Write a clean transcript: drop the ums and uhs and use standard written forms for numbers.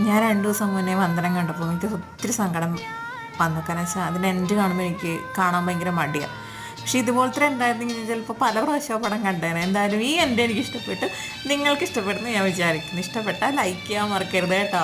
ഞാൻ 2 ദിവസം മുന്നേ വന്ദനം കണ്ടപ്പോൾ എനിക്ക് ഒത്തിരി സങ്കടം വന്നു. കാരണം വെച്ചാൽ അതിൻ്റെ എൻഡ് കാണുമ്പോൾ എനിക്ക് കാണാൻ ഭയങ്കര മടിയാണ്. പക്ഷേ ഇതുപോലത്തെ ഉണ്ടായിരുന്നെങ്കിൽ ചിലപ്പോൾ പല പ്രാവശ്യം പടം കണ്ടേനെ. എന്തായാലും ഈ എൻ്റെ എനിക്ക് ഇഷ്ടപ്പെട്ടു. നിങ്ങൾക്ക് ഇഷ്ടപ്പെടുന്നു ഞാൻ വിചാരിക്കുന്നു. ഇഷ്ടപ്പെട്ടാൽ ലൈക്ക് ചെയ്യാൻ മറക്കരുത് കേട്ടോ.